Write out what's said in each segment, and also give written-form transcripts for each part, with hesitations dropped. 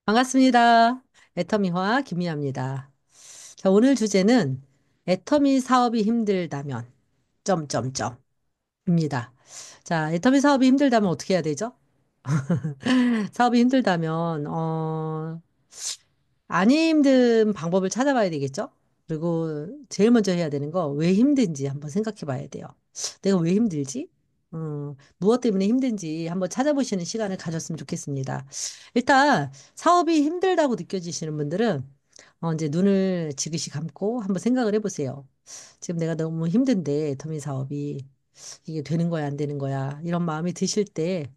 반갑습니다. 애터미화 김미아입니다. 자, 오늘 주제는 애터미 사업이 힘들다면 점점점입니다. 자, 애터미 사업이 힘들다면 어떻게 해야 되죠? 사업이 힘들다면 안 힘든 방법을 찾아봐야 되겠죠? 그리고 제일 먼저 해야 되는 거 왜 힘든지 한번 생각해 봐야 돼요. 내가 왜 힘들지? 무엇 때문에 힘든지 한번 찾아보시는 시간을 가졌으면 좋겠습니다. 일단 사업이 힘들다고 느껴지시는 분들은 이제 눈을 지그시 감고 한번 생각을 해보세요. 지금 내가 너무 힘든데 터미 사업이 이게 되는 거야, 안 되는 거야 이런 마음이 드실 때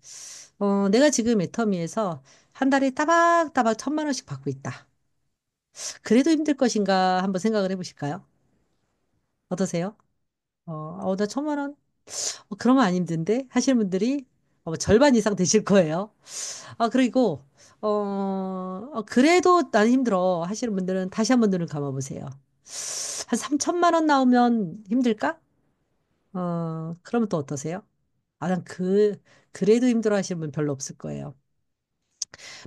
내가 지금 애터미에서 한 달에 따박따박 1,000만 원씩 받고 있다. 그래도 힘들 것인가 한번 생각을 해보실까요? 어떠세요? 나 1,000만 원? 그러면 안 힘든데? 하시는 분들이 절반 이상 되실 거예요. 그리고, 그래도 나는 힘들어 하시는 분들은 다시 한번 눈을 감아보세요. 한 3천만 원 나오면 힘들까? 그러면 또 어떠세요? 난 그래도 힘들어 하시는 분 별로 없을 거예요.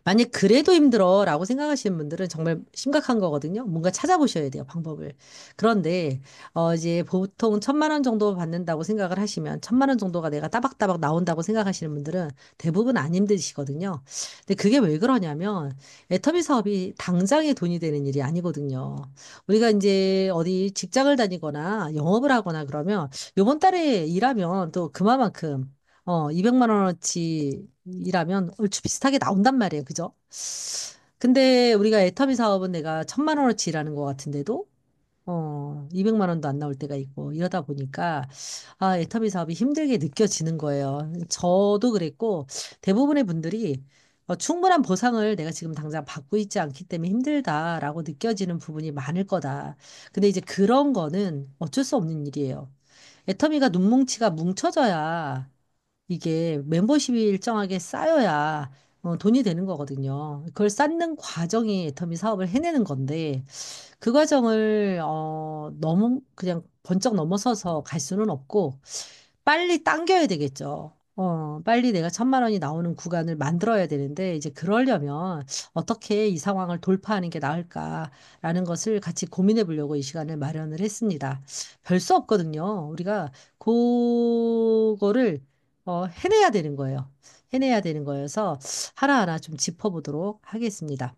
만약 그래도 힘들어라고 생각하시는 분들은 정말 심각한 거거든요. 뭔가 찾아보셔야 돼요, 방법을. 그런데 이제 보통 1,000만 원 정도 받는다고 생각을 하시면 1,000만 원 정도가 내가 따박따박 나온다고 생각하시는 분들은 대부분 안 힘드시거든요. 근데 그게 왜 그러냐면 애터미 사업이 당장에 돈이 되는 일이 아니거든요. 우리가 이제 어디 직장을 다니거나 영업을 하거나 그러면 요번 달에 일하면 또 그만큼 200만 원어치 일하면 얼추 비슷하게 나온단 말이에요. 그죠? 근데 우리가 애터미 사업은 내가 1,000만 원어치 일하는 것 같은데도 200만 원도 안 나올 때가 있고 이러다 보니까 애터미 사업이 힘들게 느껴지는 거예요. 저도 그랬고 대부분의 분들이 충분한 보상을 내가 지금 당장 받고 있지 않기 때문에 힘들다라고 느껴지는 부분이 많을 거다. 근데 이제 그런 거는 어쩔 수 없는 일이에요. 애터미가 눈뭉치가 뭉쳐져야 이게 멤버십이 일정하게 쌓여야 돈이 되는 거거든요. 그걸 쌓는 과정이 애터미 사업을 해내는 건데 그 과정을 너무 그냥 번쩍 넘어서서 갈 수는 없고 빨리 당겨야 되겠죠. 빨리 내가 1,000만 원이 나오는 구간을 만들어야 되는데 이제 그러려면 어떻게 이 상황을 돌파하는 게 나을까라는 것을 같이 고민해 보려고 이 시간을 마련을 했습니다. 별 수 없거든요. 우리가 그거를 해내야 되는 거예요. 해내야 되는 거여서 하나하나 좀 짚어보도록 하겠습니다.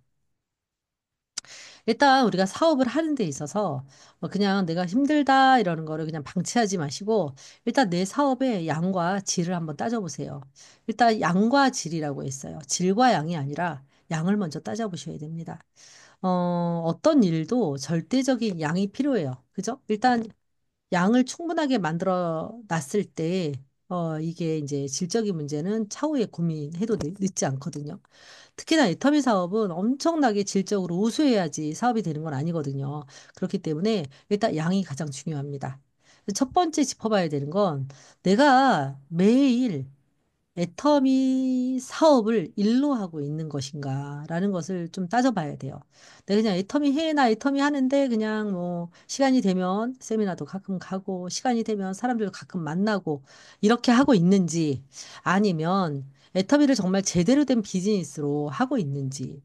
일단 우리가 사업을 하는 데 있어서 그냥 내가 힘들다 이러는 거를 그냥 방치하지 마시고 일단 내 사업의 양과 질을 한번 따져보세요. 일단 양과 질이라고 했어요. 질과 양이 아니라 양을 먼저 따져보셔야 됩니다. 어떤 일도 절대적인 양이 필요해요. 그죠? 일단 양을 충분하게 만들어 놨을 때, 이게 이제 질적인 문제는 차후에 고민해도 늦지 않거든요. 특히나 애터미 사업은 엄청나게 질적으로 우수해야지 사업이 되는 건 아니거든요. 그렇기 때문에 일단 양이 가장 중요합니다. 첫 번째 짚어봐야 되는 건 내가 매일 애터미 사업을 일로 하고 있는 것인가라는 것을 좀 따져봐야 돼요. 내가 그냥 애터미 해, 나 애터미 하는데 그냥 뭐 시간이 되면 세미나도 가끔 가고 시간이 되면 사람들도 가끔 만나고 이렇게 하고 있는지 아니면 애터미를 정말 제대로 된 비즈니스로 하고 있는지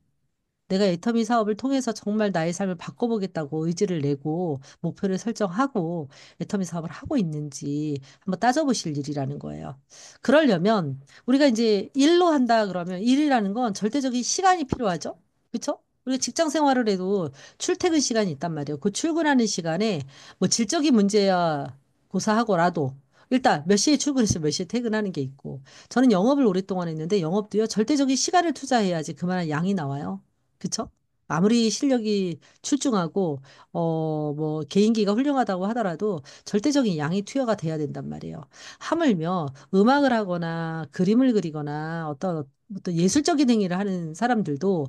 내가 애터미 사업을 통해서 정말 나의 삶을 바꿔보겠다고 의지를 내고 목표를 설정하고 애터미 사업을 하고 있는지 한번 따져보실 일이라는 거예요. 그러려면 우리가 이제 일로 한다 그러면 일이라는 건 절대적인 시간이 필요하죠. 그렇죠? 우리가 직장 생활을 해도 출퇴근 시간이 있단 말이에요. 그 출근하는 시간에 뭐 질적인 문제야 고사하고라도 일단 몇 시에 출근해서 몇 시에 퇴근하는 게 있고 저는 영업을 오랫동안 했는데 영업도요 절대적인 시간을 투자해야지 그만한 양이 나와요. 그쵸? 아무리 실력이 출중하고, 뭐, 개인기가 훌륭하다고 하더라도 절대적인 양이 투여가 돼야 된단 말이에요. 하물며 음악을 하거나 그림을 그리거나 어떤 예술적인 행위를 하는 사람들도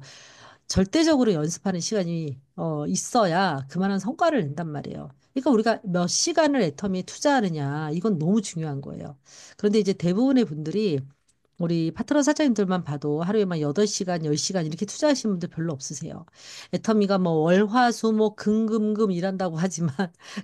절대적으로 연습하는 시간이, 있어야 그만한 성과를 낸단 말이에요. 그러니까 우리가 몇 시간을 애터미에 투자하느냐, 이건 너무 중요한 거예요. 그런데 이제 대부분의 분들이 우리 파트너 사장님들만 봐도 하루에 막 8시간, 10시간 이렇게 투자하시는 분들 별로 없으세요. 애터미가 뭐 월, 화, 수, 목, 금, 금, 금 일한다고 하지만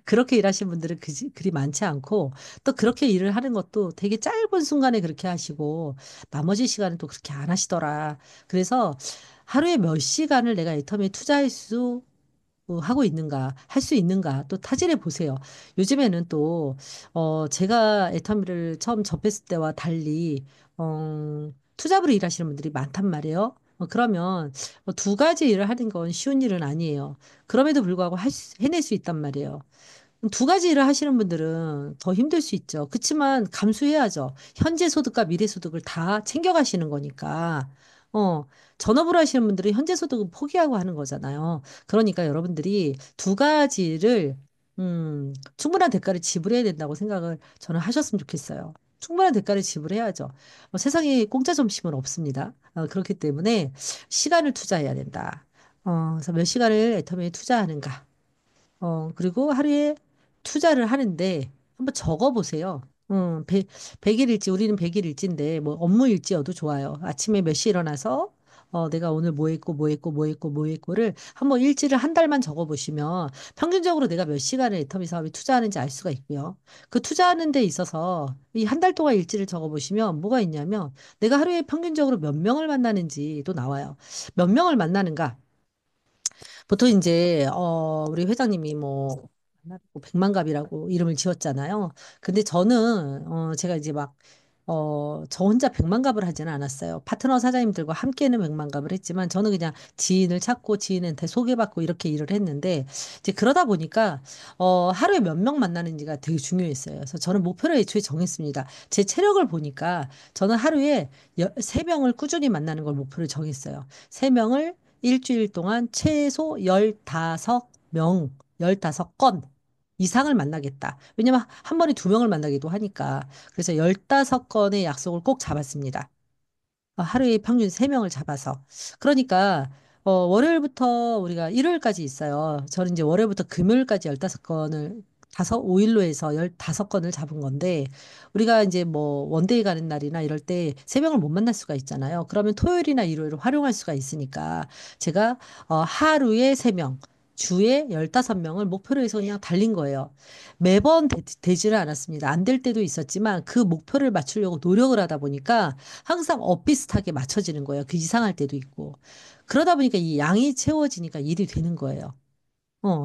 그렇게 일하시는 분들은 그리 많지 않고 또 그렇게 일을 하는 것도 되게 짧은 순간에 그렇게 하시고 나머지 시간은 또 그렇게 안 하시더라. 그래서 하루에 몇 시간을 내가 애터미에 투자할 수 하고 있는가, 할 수 있는가, 또 타진해 보세요. 요즘에는 또, 제가 애터미를 처음 접했을 때와 달리, 투잡으로 일하시는 분들이 많단 말이에요. 그러면 두 가지 일을 하는 건 쉬운 일은 아니에요. 그럼에도 불구하고 해낼 수 있단 말이에요. 두 가지 일을 하시는 분들은 더 힘들 수 있죠. 그렇지만 감수해야죠. 현재 소득과 미래 소득을 다 챙겨가시는 거니까. 어, 전업으로 하시는 분들은 현재 소득은 포기하고 하는 거잖아요. 그러니까 여러분들이 두 가지를 충분한 대가를 지불해야 된다고 생각을 저는 하셨으면 좋겠어요. 충분한 대가를 지불해야죠. 세상에 공짜 점심은 없습니다. 그렇기 때문에 시간을 투자해야 된다. 그래서 몇 시간을 애터미에 투자하는가. 그리고 하루에 투자를 하는데 한번 적어 보세요. 100일 일지, 우리는 100일 일지인데, 뭐, 업무 일지여도 좋아요. 아침에 몇 시에 일어나서, 내가 오늘 뭐 했고, 뭐 했고, 뭐 했고, 뭐 했고를 한번 일지를 한 달만 적어 보시면 평균적으로 내가 몇 시간을 애터미 사업에 투자하는지 알 수가 있고요. 그 투자하는 데 있어서 이 한 달 동안 일지를 적어 보시면 뭐가 있냐면 내가 하루에 평균적으로 몇 명을 만나는지도 나와요. 몇 명을 만나는가? 보통 이제 우리 회장님이 뭐 백만갑이라고 이름을 지었잖아요. 근데 저는 제가 이제 막 저 혼자 백만갑을 하지는 않았어요. 파트너 사장님들과 함께는 백만갑을 했지만 저는 그냥 지인을 찾고 지인한테 소개받고 이렇게 일을 했는데 이제 그러다 보니까 하루에 몇 명 만나는지가 되게 중요했어요. 그래서 저는 목표를 애초에 정했습니다. 제 체력을 보니까 저는 하루에 3명을 꾸준히 만나는 걸 목표를 정했어요. 3명을 일주일 동안 최소 15명, 15건 이상을 만나겠다. 왜냐면 한 번에 2명을 만나기도 하니까. 그래서 15건의 약속을 꼭 잡았습니다. 하루에 평균 3명을 잡아서. 그러니까, 월요일부터 우리가 일요일까지 있어요. 저는 이제 월요일부터 금요일까지 15건을 5일로 해서 15건을 잡은 건데, 우리가 이제 뭐 원데이 가는 날이나 이럴 때 3명을 못 만날 수가 있잖아요. 그러면 토요일이나 일요일을 활용할 수가 있으니까, 제가 하루에 3명, 주에 15명을 목표로 해서 그냥 달린 거예요. 매번 되지는 않았습니다. 안 될 때도 있었지만 그 목표를 맞추려고 노력을 하다 보니까 항상 엇비슷하게 맞춰지는 거예요. 그 이상할 때도 있고. 그러다 보니까 이 양이 채워지니까 일이 되는 거예요.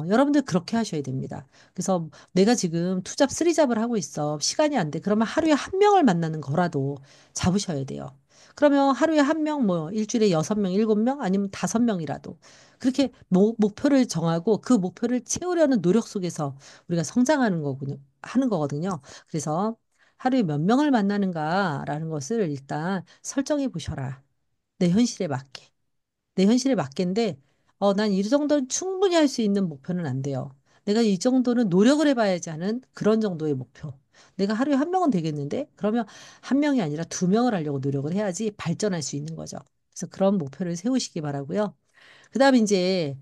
여러분들 그렇게 하셔야 됩니다. 그래서 내가 지금 투잡, 쓰리잡을 하고 있어. 시간이 안 돼. 그러면 하루에 한 명을 만나는 거라도 잡으셔야 돼요. 그러면 하루에 한 명, 뭐 일주일에 6명, 7명, 아니면 5명이라도 그렇게 목표를 정하고 그 목표를 채우려는 노력 속에서 우리가 성장하는 거군요. 하는 거거든요. 그래서 하루에 몇 명을 만나는가라는 것을 일단 설정해 보셔라. 내 현실에 맞게. 내 현실에 맞게인데, 난 이 정도는 충분히 할 수 있는 목표는 안 돼요. 내가 이 정도는 노력을 해봐야지 하는 그런 정도의 목표. 내가 하루에 한 명은 되겠는데? 그러면 한 명이 아니라 2명을 하려고 노력을 해야지 발전할 수 있는 거죠. 그래서 그런 목표를 세우시기 바라고요. 그다음에 이제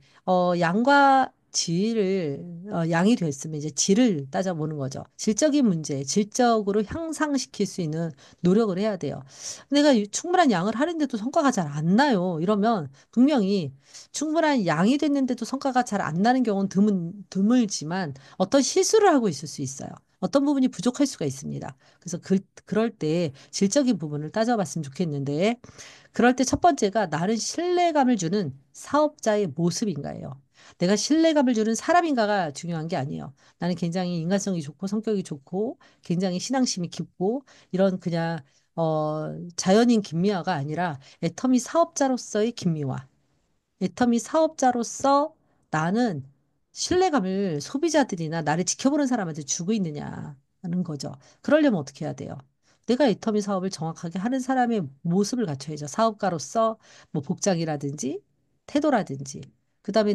양과 질을 양이 됐으면 이제 질을 따져보는 거죠. 질적인 문제, 질적으로 향상시킬 수 있는 노력을 해야 돼요. 내가 충분한 양을 하는데도 성과가 잘 안 나요. 이러면 분명히 충분한 양이 됐는데도 성과가 잘 안 나는 경우는 드물지만 어떤 실수를 하고 있을 수 있어요. 어떤 부분이 부족할 수가 있습니다. 그래서 그럴 때 질적인 부분을 따져봤으면 좋겠는데 그럴 때 첫 번째가 나를 신뢰감을 주는 사업자의 모습인가예요. 내가 신뢰감을 주는 사람인가가 중요한 게 아니에요. 나는 굉장히 인간성이 좋고 성격이 좋고 굉장히 신앙심이 깊고 이런 그냥 자연인 김미화가 아니라 애터미 사업자로서의 김미화. 애터미 사업자로서 나는 신뢰감을 소비자들이나 나를 지켜보는 사람한테 주고 있느냐는 거죠. 그러려면 어떻게 해야 돼요? 내가 애터미 사업을 정확하게 하는 사람의 모습을 갖춰야죠. 사업가로서 뭐 복장이라든지 태도라든지. 그다음에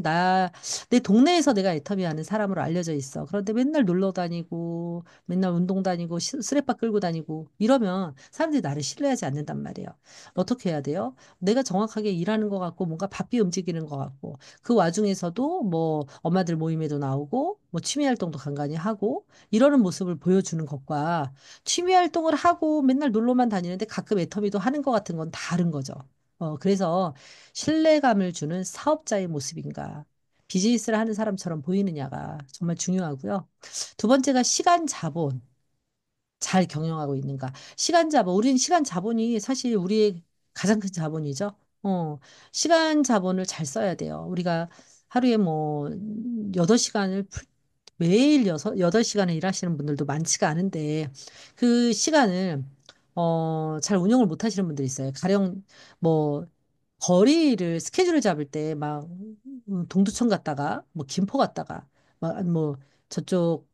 내 동네에서 내가 애터미 하는 사람으로 알려져 있어. 그런데 맨날 놀러 다니고, 맨날 운동 다니고, 스레빠 끌고 다니고, 이러면 사람들이 나를 신뢰하지 않는단 말이에요. 어떻게 해야 돼요? 내가 정확하게 일하는 것 같고, 뭔가 바삐 움직이는 것 같고, 그 와중에서도 뭐 엄마들 모임에도 나오고, 뭐 취미 활동도 간간히 하고, 이러는 모습을 보여주는 것과 취미 활동을 하고 맨날 놀러만 다니는데 가끔 애터미도 하는 것 같은 건 다른 거죠. 그래서 신뢰감을 주는 사업자의 모습인가, 비즈니스를 하는 사람처럼 보이느냐가 정말 중요하고요. 두 번째가 시간 자본. 잘 경영하고 있는가. 시간 자본, 우리는 시간 자본이 사실 우리의 가장 큰 자본이죠. 시간 자본을 잘 써야 돼요. 우리가 하루에 뭐, 8시간을 매일 8시간을 일하시는 분들도 많지가 않은데, 그 시간을, 잘 운영을 못 하시는 분들이 있어요. 가령, 뭐, 거리를, 스케줄을 잡을 때 막, 동두천 갔다가, 뭐, 김포 갔다가, 뭐, 저쪽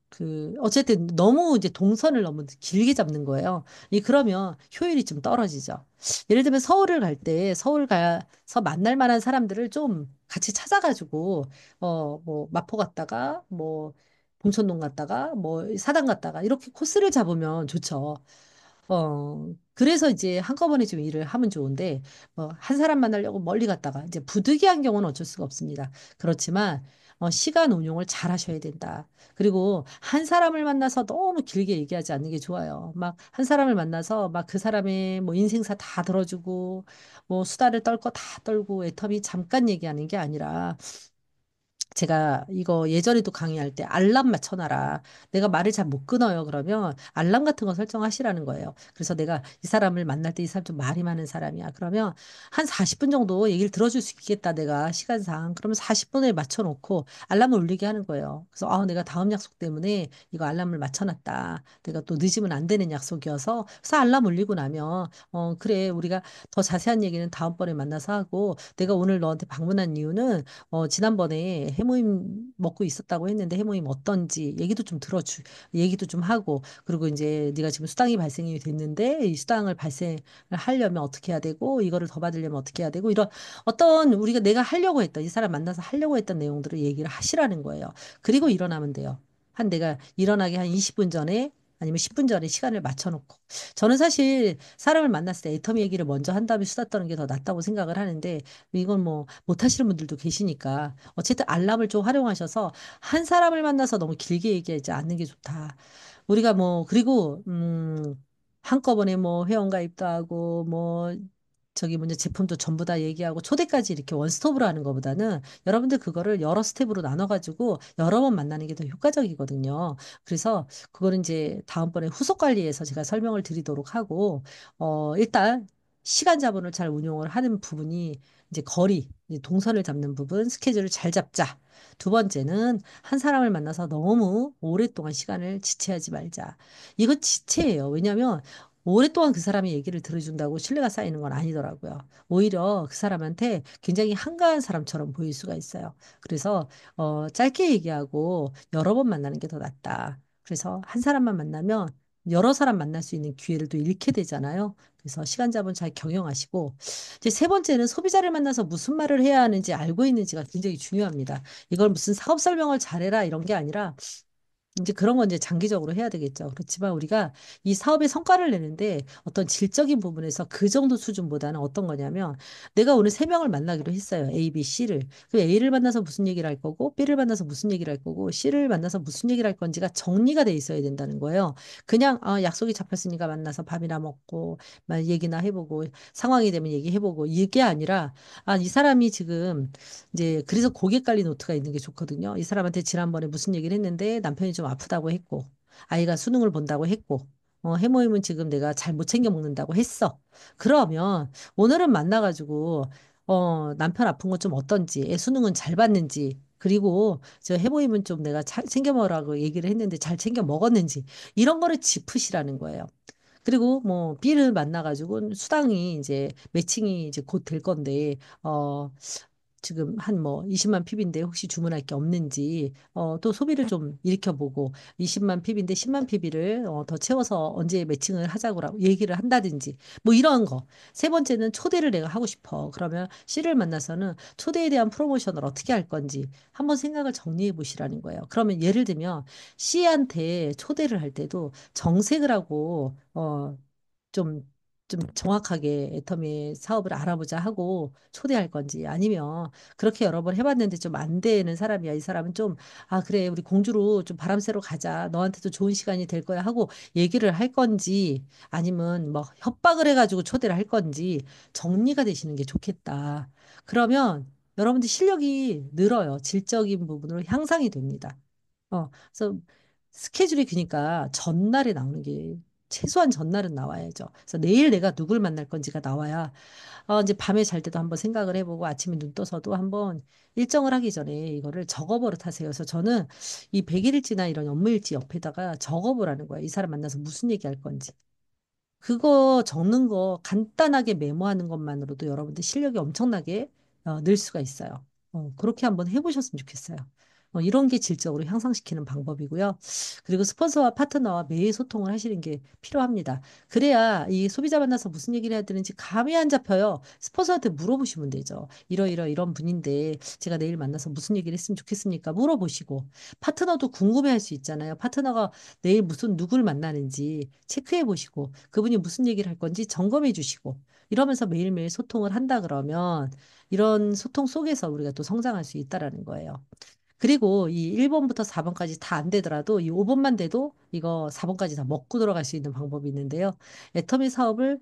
어쨌든 너무 이제 동선을 너무 길게 잡는 거예요. 그러면 효율이 좀 떨어지죠. 예를 들면 서울을 갈 때 서울 가서 만날 만한 사람들을 좀 같이 찾아가지고, 뭐, 마포 갔다가, 뭐, 봉천동 갔다가, 뭐, 사당 갔다가, 이렇게 코스를 잡으면 좋죠. 그래서 이제 한꺼번에 좀 일을 하면 좋은데, 한 사람 만나려고 멀리 갔다가, 이제 부득이한 경우는 어쩔 수가 없습니다. 그렇지만, 시간 운용을 잘 하셔야 된다. 그리고 한 사람을 만나서 너무 길게 얘기하지 않는 게 좋아요. 막 한 사람을 만나서 막 그 사람의 뭐 인생사 다 들어주고, 뭐 수다를 떨 거 다 떨고, 애터미 잠깐 얘기하는 게 아니라, 제가 이거 예전에도 강의할 때 알람 맞춰놔라. 내가 말을 잘 못 끊어요. 그러면 알람 같은 거 설정하시라는 거예요. 그래서 내가 이 사람을 만날 때 이 사람 좀 말이 많은 사람이야. 그러면 한 40분 정도 얘기를 들어줄 수 있겠다. 내가 시간상. 그러면 40분에 맞춰놓고 알람을 울리게 하는 거예요. 그래서 내가 다음 약속 때문에 이거 알람을 맞춰놨다. 내가 또 늦으면 안 되는 약속이어서 그래서 알람 울리고 나면 그래 우리가 더 자세한 얘기는 다음번에 만나서 하고 내가 오늘 너한테 방문한 이유는 지난번에 해모임 먹고 있었다고 했는데 해모임 어떤지 얘기도 좀 하고, 그리고 이제 네가 지금 수당이 발생이 됐는데 이 수당을 발생을 하려면 어떻게 해야 되고, 이거를 더 받으려면 어떻게 해야 되고, 이런 어떤 우리가 내가 하려고 했던, 이 사람 만나서 하려고 했던 내용들을 얘기를 하시라는 거예요. 그리고 일어나면 돼요. 내가 일어나기 한 20분 전에 아니면 10분 전에 시간을 맞춰놓고. 저는 사실 사람을 만났을 때 애터미 얘기를 먼저 한 다음에 수다 떠는 게 더 낫다고 생각을 하는데, 이건 뭐 못하시는 분들도 계시니까 어쨌든 알람을 좀 활용하셔서 한 사람을 만나서 너무 길게 얘기하지 않는 게 좋다. 우리가 뭐 그리고 한꺼번에 뭐 회원가입도 하고 뭐 저기 뭐냐 제품도 전부 다 얘기하고 초대까지 이렇게 원스톱으로 하는 것보다는 여러분들 그거를 여러 스텝으로 나눠가지고 여러 번 만나는 게 더 효과적이거든요. 그래서 그거는 이제 다음번에 후속 관리에서 제가 설명을 드리도록 하고, 일단 시간 자본을 잘 운용을 하는 부분이 이제 이제 동선을 잡는 부분, 스케줄을 잘 잡자. 두 번째는 한 사람을 만나서 너무 오랫동안 시간을 지체하지 말자. 이거 지체예요. 왜냐하면 오랫동안 그 사람의 얘기를 들어준다고 신뢰가 쌓이는 건 아니더라고요. 오히려 그 사람한테 굉장히 한가한 사람처럼 보일 수가 있어요. 그래서 짧게 얘기하고 여러 번 만나는 게 더 낫다. 그래서 한 사람만 만나면 여러 사람 만날 수 있는 기회를 또 잃게 되잖아요. 그래서 시간 자본 잘 경영하시고, 이제 세 번째는 소비자를 만나서 무슨 말을 해야 하는지 알고 있는지가 굉장히 중요합니다. 이걸 무슨 사업 설명을 잘해라 이런 게 아니라 이제 그런 건 이제 장기적으로 해야 되겠죠. 그렇지만 우리가 이 사업의 성과를 내는데 어떤 질적인 부분에서 그 정도 수준보다는 어떤 거냐면, 내가 오늘 세 명을 만나기로 했어요. A, B, C를. 그 A를 만나서 무슨 얘기를 할 거고, B를 만나서 무슨 얘기를 할 거고, C를 만나서 무슨 얘기를 할 건지가 정리가 돼 있어야 된다는 거예요. 그냥 약속이 잡혔으니까 만나서 밥이나 먹고 막 얘기나 해보고 상황이 되면 얘기해보고 이게 아니라, 이 사람이 지금 이제 그래서 고객 관리 노트가 있는 게 좋거든요. 이 사람한테 지난번에 무슨 얘기를 했는데 남편이 좀 아프다고 했고, 아이가 수능을 본다고 했고, 해모임은 지금 내가 잘 못 챙겨 먹는다고 했어. 그러면 오늘은 만나가지고 남편 아픈 건 좀 어떤지, 애 수능은 잘 봤는지, 그리고 저 해모임은 좀 내가 잘 챙겨 먹으라고 얘기를 했는데 잘 챙겨 먹었는지, 이런 거를 짚으시라는 거예요. 그리고 뭐 B를 만나가지고 수당이 이제 매칭이 이제 곧 될 건데, 지금 한 뭐 20만 핍인데 혹시 주문할 게 없는지 또 소비를 좀 일으켜보고 20만 핍인데 10만 핍을 더 채워서 언제 매칭을 하자고 얘기를 한다든지 뭐 이런 거. 세 번째는 초대를 내가 하고 싶어. 그러면 C를 만나서는 초대에 대한 프로모션을 어떻게 할 건지 한번 생각을 정리해 보시라는 거예요. 그러면 예를 들면 C한테 초대를 할 때도 정색을 하고 좀, 좀 정확하게 애터미 사업을 알아보자 하고 초대할 건지 아니면 그렇게 여러 번 해봤는데 좀 안 되는 사람이야. 이 사람은 좀, 아, 그래. 우리 공주로 좀 바람 쐬러 가자. 너한테도 좋은 시간이 될 거야 하고 얘기를 할 건지 아니면 뭐 협박을 해가지고 초대를 할 건지 정리가 되시는 게 좋겠다. 그러면 여러분들 실력이 늘어요. 질적인 부분으로 향상이 됩니다. 그래서 스케줄이 그니까 전날에 나오는 게 최소한 전날은 나와야죠. 그래서 내일 내가 누굴 만날 건지가 나와야 이제 밤에 잘 때도 한번 생각을 해보고 아침에 눈 떠서도 한번 일정을 하기 전에 이거를 적어버릇 하세요. 그래서 저는 이 100일일지나 이런 업무일지 옆에다가 적어보라는 거예요. 이 사람 만나서 무슨 얘기 할 건지. 그거 적는 거 간단하게 메모하는 것만으로도 여러분들 실력이 엄청나게 늘 수가 있어요. 그렇게 한번 해보셨으면 좋겠어요. 이런 게 질적으로 향상시키는 방법이고요. 그리고 스폰서와 파트너와 매일 소통을 하시는 게 필요합니다. 그래야 이 소비자 만나서 무슨 얘기를 해야 되는지 감이 안 잡혀요. 스폰서한테 물어보시면 되죠. 이런 분인데 제가 내일 만나서 무슨 얘기를 했으면 좋겠습니까? 물어보시고 파트너도 궁금해할 수 있잖아요. 파트너가 내일 무슨 누구를 만나는지 체크해 보시고 그분이 무슨 얘기를 할 건지 점검해 주시고 이러면서 매일매일 소통을 한다 그러면 이런 소통 속에서 우리가 또 성장할 수 있다라는 거예요. 그리고 이 1번부터 4번까지 다 안 되더라도 이 5번만 돼도 이거 4번까지 다 먹고 들어갈 수 있는 방법이 있는데요. 애터미 사업을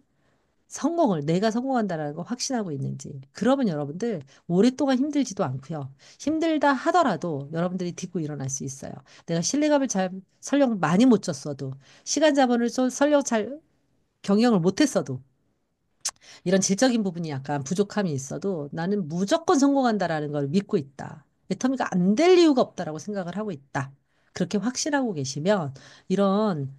내가 성공한다라는 걸 확신하고 있는지. 그러면 여러분들 오랫동안 힘들지도 않고요. 힘들다 하더라도 여러분들이 딛고 일어날 수 있어요. 내가 신뢰감을 잘 설령 많이 못 줬어도 시간 자본을 설령 잘 경영을 못했어도 이런 질적인 부분이 약간 부족함이 있어도 나는 무조건 성공한다라는 걸 믿고 있다. 애터미가 안 될 이유가 없다라고 생각을 하고 있다. 그렇게 확신하고 계시면 이런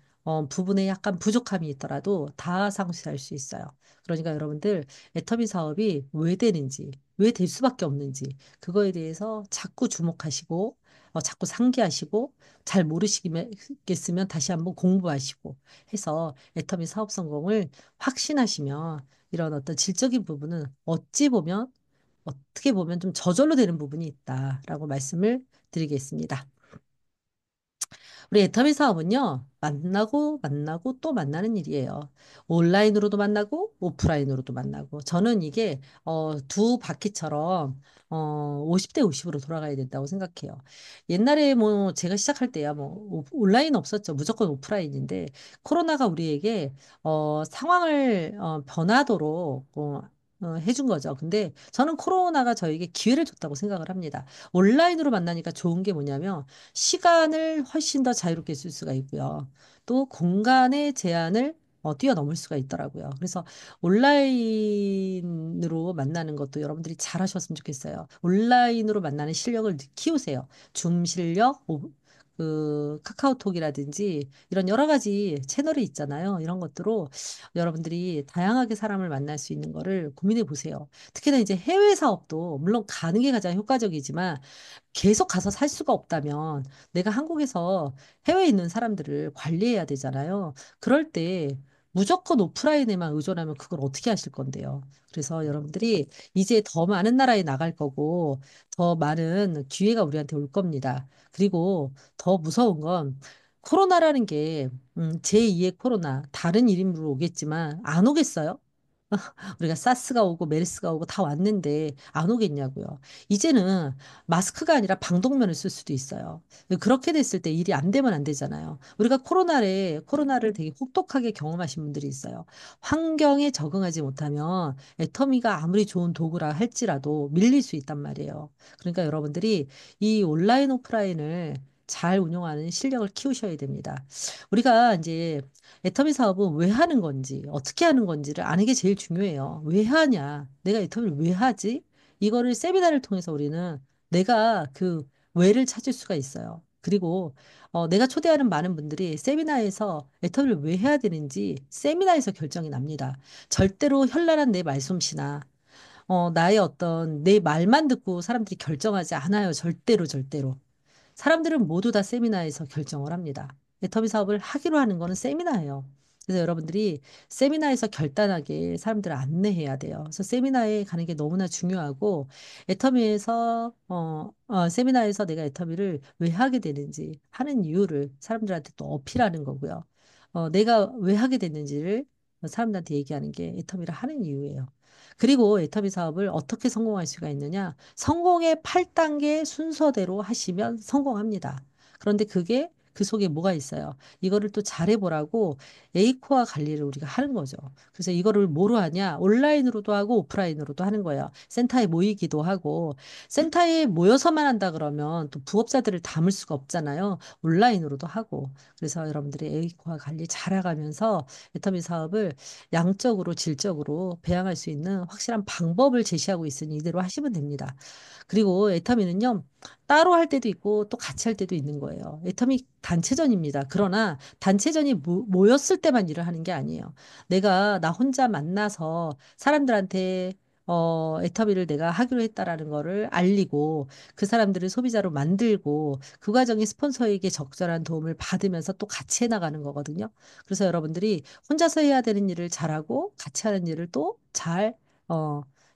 부분에 약간 부족함이 있더라도 다 상쇄할 수 있어요. 그러니까 여러분들 애터미 사업이 왜 되는지, 왜 될 수밖에 없는지 그거에 대해서 자꾸 주목하시고 자꾸 상기하시고 잘 모르시겠으면 다시 한번 공부하시고 해서 애터미 사업 성공을 확신하시면 이런 어떤 질적인 부분은 어떻게 보면 좀 저절로 되는 부분이 있다라고 말씀을 드리겠습니다. 우리 애터미 사업은요, 만나고 또 만나는 일이에요. 온라인으로도 만나고, 오프라인으로도 만나고. 저는 이게, 두 바퀴처럼, 50대 50으로 돌아가야 된다고 생각해요. 옛날에 뭐, 제가 시작할 때야 뭐, 온라인 없었죠. 무조건 오프라인인데, 코로나가 우리에게, 상황을, 변하도록, 해준 거죠. 근데 저는 코로나가 저에게 기회를 줬다고 생각을 합니다. 온라인으로 만나니까 좋은 게 뭐냐면, 시간을 훨씬 더 자유롭게 쓸 수가 있고요. 또 공간의 제한을 뛰어넘을 수가 있더라고요. 그래서 온라인으로 만나는 것도 여러분들이 잘 하셨으면 좋겠어요. 온라인으로 만나는 실력을 키우세요. 줌 실력, 카카오톡이라든지 이런 여러 가지 채널이 있잖아요. 이런 것들로 여러분들이 다양하게 사람을 만날 수 있는 거를 고민해 보세요. 특히나 이제 해외 사업도 물론 가는 게 가장 효과적이지만 계속 가서 살 수가 없다면 내가 한국에서 해외에 있는 사람들을 관리해야 되잖아요. 그럴 때 무조건 오프라인에만 의존하면 그걸 어떻게 하실 건데요. 그래서 여러분들이 이제 더 많은 나라에 나갈 거고 더 많은 기회가 우리한테 올 겁니다. 그리고 더 무서운 건 코로나라는 게 제2의 코로나 다른 이름으로 오겠지만 안 오겠어요? 우리가 사스가 오고 메르스가 오고 다 왔는데 안 오겠냐고요. 이제는 마스크가 아니라 방독면을 쓸 수도 있어요. 그렇게 됐을 때 일이 안 되면 안 되잖아요. 우리가 코로나를 되게 혹독하게 경험하신 분들이 있어요. 환경에 적응하지 못하면 애터미가 아무리 좋은 도구라 할지라도 밀릴 수 있단 말이에요. 그러니까 여러분들이 이 온라인 오프라인을 잘 운용하는 실력을 키우셔야 됩니다. 우리가 이제 애터미 사업은 왜 하는 건지, 어떻게 하는 건지를 아는 게 제일 중요해요. 왜 하냐? 내가 애터미를 왜 하지? 이거를 세미나를 통해서 우리는 내가 그 왜를 찾을 수가 있어요. 그리고 내가 초대하는 많은 분들이 세미나에서 애터미를 왜 해야 되는지 세미나에서 결정이 납니다. 절대로 현란한 내 말솜씨나 나의 어떤 내 말만 듣고 사람들이 결정하지 않아요. 절대로, 절대로. 사람들은 모두 다 세미나에서 결정을 합니다. 애터미 사업을 하기로 하는 거는 세미나예요. 그래서 여러분들이 세미나에서 결단하게 사람들을 안내해야 돼요. 그래서 세미나에 가는 게 너무나 중요하고, 세미나에서 내가 애터미를 왜 하게 되는지 하는 이유를 사람들한테 또 어필하는 거고요. 내가 왜 하게 됐는지를 사람들한테 얘기하는 게 애터미를 하는 이유예요. 그리고 애터미 사업을 어떻게 성공할 수가 있느냐? 성공의 8단계 순서대로 하시면 성공합니다. 그런데 그게 그 속에 뭐가 있어요? 이거를 또 잘해보라고 A코어 관리를 우리가 하는 거죠. 그래서 이거를 뭐로 하냐? 온라인으로도 하고 오프라인으로도 하는 거예요. 센터에 모이기도 하고 센터에 모여서만 한다 그러면 또 부업자들을 담을 수가 없잖아요. 온라인으로도 하고. 그래서 여러분들이 A코어 관리 잘해가면서 애터미 사업을 양적으로 질적으로 배양할 수 있는 확실한 방법을 제시하고 있으니 이대로 하시면 됩니다. 그리고 애터미는요, 따로 할 때도 있고 또 같이 할 때도 있는 거예요. 애터미 단체전입니다. 그러나 단체전이 모였을 때만 일을 하는 게 아니에요. 내가 나 혼자 만나서 사람들한테 애터미를 내가 하기로 했다라는 거를 알리고 그 사람들을 소비자로 만들고 그 과정에 스폰서에게 적절한 도움을 받으면서 또 같이 해나가는 거거든요. 그래서 여러분들이 혼자서 해야 되는 일을 잘하고 같이 하는 일을 또 잘,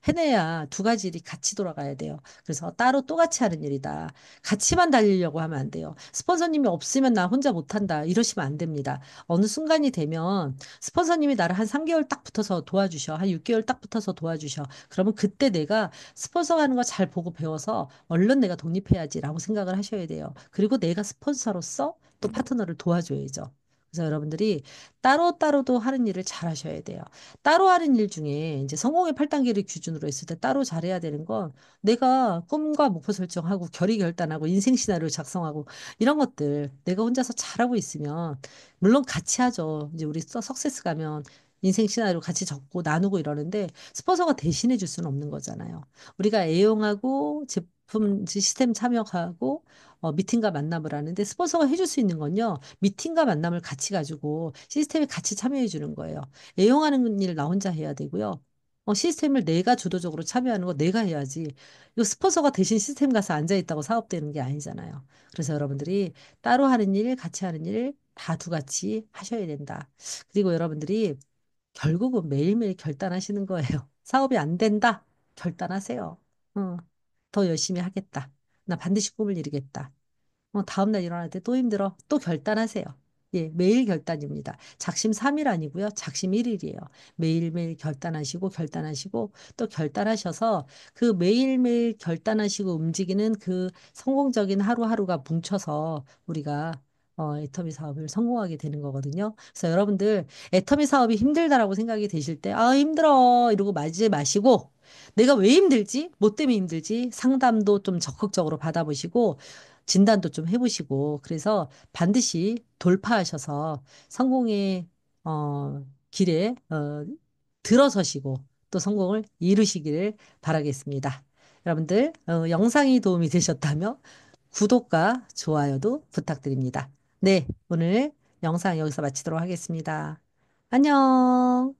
해내야 두 가지 일이 같이 돌아가야 돼요. 그래서 따로 또 같이 하는 일이다. 같이만 달리려고 하면 안 돼요. 스폰서님이 없으면 나 혼자 못한다. 이러시면 안 됩니다. 어느 순간이 되면 스폰서님이 나를 한 3개월 딱 붙어서 도와주셔. 한 6개월 딱 붙어서 도와주셔. 그러면 그때 내가 스폰서 하는 거 잘 보고 배워서 얼른 내가 독립해야지라고 생각을 하셔야 돼요. 그리고 내가 스폰서로서 또 파트너를 도와줘야죠. 그래서 여러분들이 따로따로도 하는 일을 잘 하셔야 돼요. 따로 하는 일 중에 이제 성공의 8단계를 기준으로 했을 때 따로 잘해야 되는 건 내가 꿈과 목표 설정하고 결의 결단하고 인생 시나리오 작성하고 이런 것들 내가 혼자서 잘하고 있으면 물론 같이 하죠. 이제 우리 석세스 가면 인생 시나리오 같이 적고 나누고 이러는데 스폰서가 대신해 줄 수는 없는 거잖아요. 우리가 애용하고 제품 시스템 참여하고 미팅과 만남을 하는데 스폰서가 해줄 수 있는 건요. 미팅과 만남을 같이 가지고 시스템에 같이 참여해 주는 거예요. 애용하는 일 나 혼자 해야 되고요. 시스템을 내가 주도적으로 참여하는 거 내가 해야지. 이거 스폰서가 대신 시스템 가서 앉아 있다고 사업되는 게 아니잖아요. 그래서 여러분들이 따로 하는 일, 같이 하는 일 다 두 같이 하셔야 된다. 그리고 여러분들이 결국은 매일매일 결단하시는 거예요. 사업이 안 된다. 결단하세요. 어, 더 열심히 하겠다. 나 반드시 꿈을 이루겠다. 다음날 일어날 때 또 힘들어. 또 결단하세요. 예, 매일 결단입니다. 작심 3일 아니고요. 작심 1일이에요. 매일매일 결단하시고 결단하시고 또 결단하셔서 그 매일매일 결단하시고 움직이는 그 성공적인 하루하루가 뭉쳐서 우리가 애터미 사업을 성공하게 되는 거거든요. 그래서 여러분들 애터미 사업이 힘들다라고 생각이 되실 때, 아, 힘들어. 이러고 맞지 마시고, 내가 왜 힘들지? 뭐 때문에 힘들지? 상담도 좀 적극적으로 받아보시고, 진단도 좀 해보시고 그래서 반드시 돌파하셔서 성공의 길에 들어서시고 또 성공을 이루시기를 바라겠습니다. 여러분들 영상이 도움이 되셨다면 구독과 좋아요도 부탁드립니다. 네, 오늘 영상 여기서 마치도록 하겠습니다. 안녕.